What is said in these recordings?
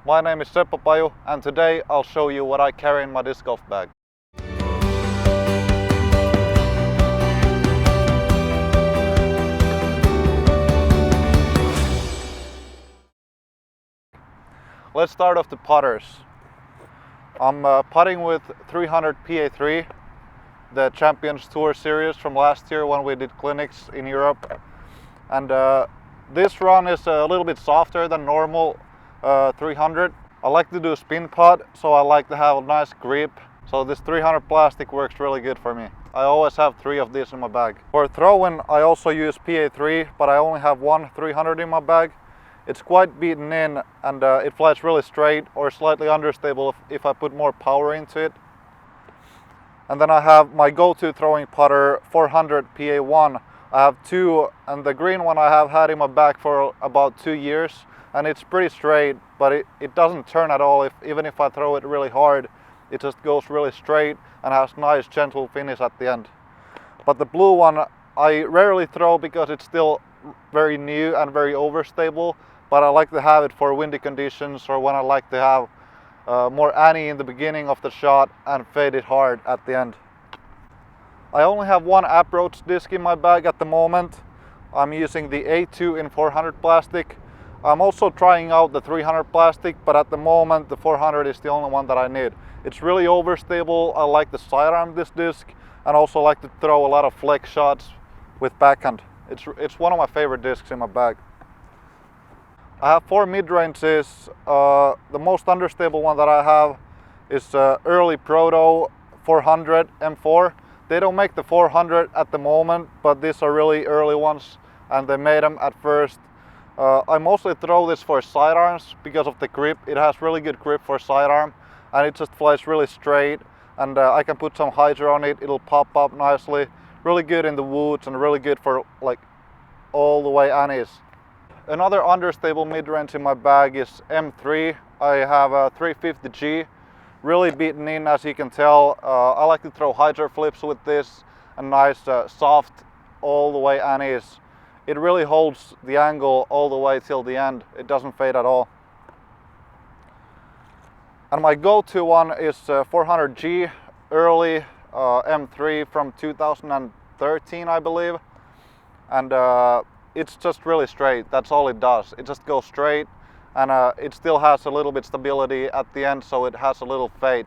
My name is Seppo Paju and today I'll show you what I carry in my disc golf bag. Let's start off the putters. I'm putting with 300 PA3, the Champions Tour series from last year when we did clinics in Europe. And this run is a little bit softer than normal 300. I like to do spin putt, so I like to have a nice grip. So this 300 plastic works really good for me. I always have 3 of these in my bag. For throwing, I also use PA3, but I only have one 300 in my bag. It's quite beaten in and it flies really straight or slightly understable if I put more power into it. And then I have my go-to throwing putter 400 PA1. I have 2, and the green one I have had in my bag for about 2 years, and it's pretty straight, but it doesn't turn at all. Even if I throw it really hard, it just goes really straight and has nice gentle finish at the end. But the blue one I rarely throw because it's still very new and very overstable, but I like to have it for windy conditions or when I like to have more Annie in the beginning of the shot and fade it hard at the end. I only have one approach disc in my bag at the moment. I'm using the A2 in 400 plastic. I'm also trying out the 300 plastic, but at the moment the 400 is the only one that I need. It's really overstable. I like the sidearm this disc and also like to throw a lot of flex shots with backhand. It's one of my favorite discs in my bag. I have 4 mid-ranges. The most understable one that I have is early Proto 400 M4. They don't make the 400 at the moment, but these are really early ones and they made them at first. I mostly throw this for sidearms because of the grip. It has really good grip for sidearm and it just flies really straight, and I can put some hyzer on it. It'll pop up nicely. Really good in the woods and really good for like all the way Annies. Another understable mid-range in my bag is M3. I have a 350G, really beaten in as you can tell. I like to throw hyzer flips with this and nice soft all the way Annies. It really holds the angle all the way till the end. It doesn't fade at all. And my go-to one is 400G, early M3 from 2013 I believe. And it's just really straight. That's all it does. It just goes straight, and it still has a little bit stability at the end, so it has a little fade.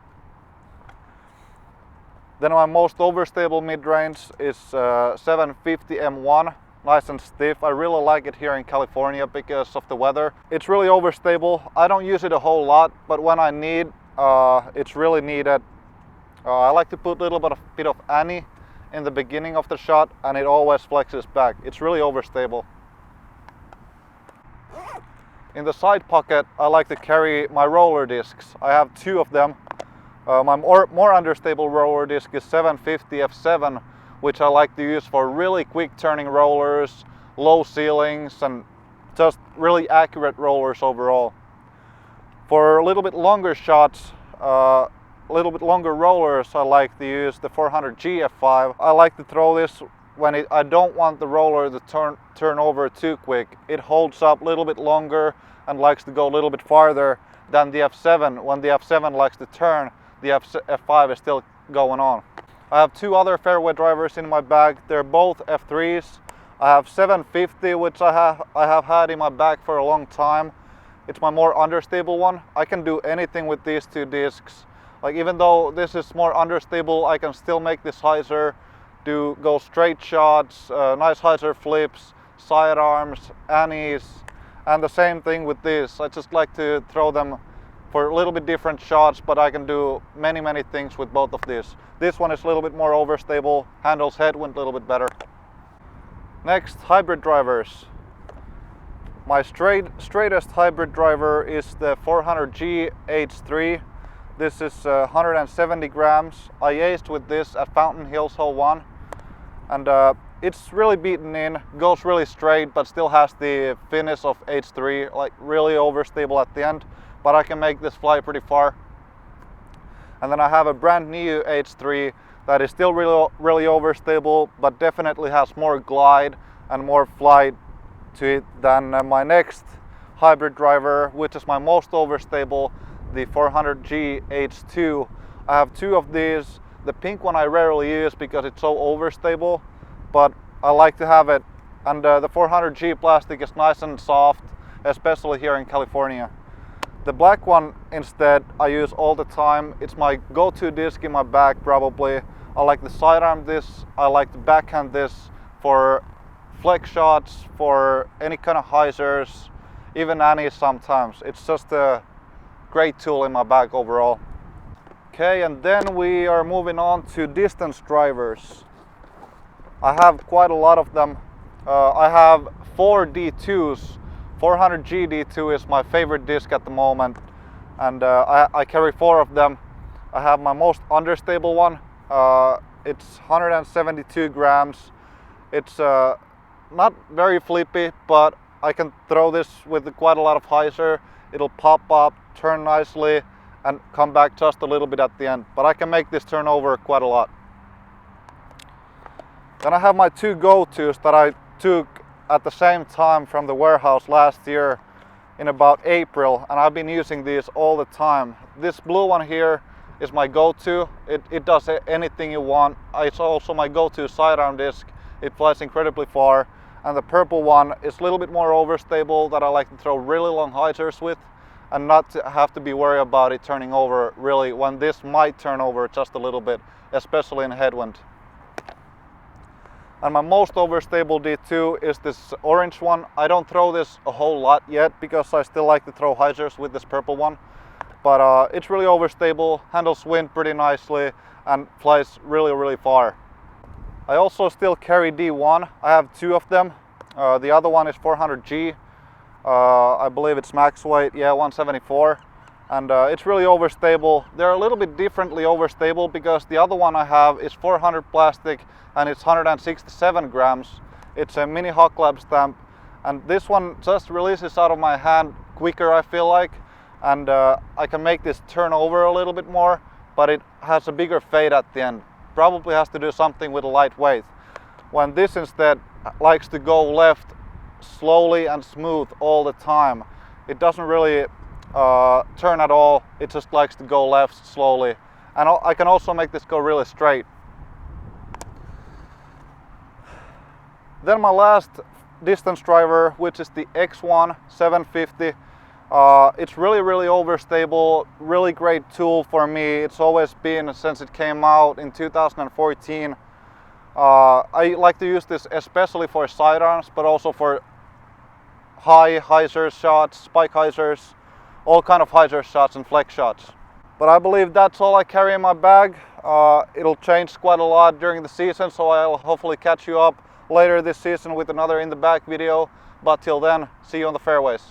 Then my most overstable mid-range is 750 M1, nice and stiff. I really like it here in California because of the weather. It's really overstable. I don't use it a whole lot, but when I need, it's really needed. I like to put a little bit of Annie in the beginning of the shot and it always flexes back. It's really overstable. In the side pocket I like to carry my roller discs. I have 2 of them. My more understable roller disc is 750 F7, which I like to use for really quick turning rollers, low ceilings, and just really accurate rollers overall. For a little bit longer shots, a little bit longer rollers, I like to use the 400G F5. I like to throw this when I don't want the roller to turn over too quick. It holds up a little bit longer and likes to go a little bit farther than the F7. When the F7 likes to turn, the F5 is still going on. I have 2 other fairway drivers in my bag. They're both F3s. I have 750, which I have had in my bag for a long time. It's my more understable one. I can do anything with these 2 discs. Like, even though this is more understable, I can still make this hyzer, go straight shots, nice hyzer flips, sidearms, Annies, and the same thing with this. I just like to throw them for a little bit different shots, but I can do many things with both of these. This one is a little bit more overstable, handles headwind a little bit better. Next, hybrid drivers. My straightest hybrid driver is the 400G H3. This is 170 grams. I aced with this at Fountain Hills Hole 1, and it's really beaten in, goes really straight, but still has the finish of H3, like really overstable at the end, but I can make this fly pretty far. And then I have a brand new H3 that is still really overstable, but definitely has more glide and more flight to it than my next hybrid driver, which is my most overstable, the 400G H2. I have two of these. The pink one I rarely use because it's so overstable, but I like to have it. And the 400G plastic is nice and soft, especially here in California. The black one instead I use all the time. It's my go-to disc in my bag probably. I like the sidearm disc, I like the backhand disc for flex shots, for any kind of hyzers, even annies sometimes. It's just a great tool in my bag overall. Okay, and then we are moving on to distance drivers. I have quite a lot of them. I have 4 D2s. 400G D2 is my favorite disc at the moment, and I carry 4 of them. I have my most understable one. It's 172 grams. It's not very flippy, but I can throw this with quite a lot of hyzer. It'll pop up, turn nicely, and come back just a little bit at the end. But I can make this turn over quite a lot. Then I have my 2 go-tos that I took at the same time from the warehouse last year in about April, and I've been using these all the time. This blue one here is my go-to. It does anything you want. It's also my go-to sidearm disc. It flies incredibly far. And the purple one is a little bit more overstable, that I like to throw really long hyzers with and not to have to be worried about it turning over really, when this might turn over just a little bit, especially in headwind. And my most overstable D2 is this orange one. I don't throw this a whole lot yet because I still like to throw hyzers with this purple one. But it's really overstable, handles wind pretty nicely, and flies really far. I also still carry D1. I have 2 of them. The other one is 400G. I believe it's max weight, yeah, 174. And it's really overstable. They're a little bit differently overstable because the other one I have is 400 plastic and it's 167 grams. It's a mini Hawk Lab stamp, and this one just releases out of my hand quicker, I feel like, and I can make this turn over a little bit more, but it has a bigger fade at the end. Probably has to do something with the light weight. When this instead likes to go left slowly and smooth all the time. It doesn't really turn at all, it just likes to go left slowly. And I can also make this go really straight. Then my last distance driver, which is the X1 750. It's really overstable, really great tool for me. It's always been since it came out in 2014. I like to use this especially for sidearms, but also for high hyzer shots, spike hyzers, all kind of hyzer shots and flex shots. But I believe that's all I carry in my bag. It'll change quite a lot during the season, so I'll hopefully catch you up later this season with another in the bag video. But till then, see you on the fairways.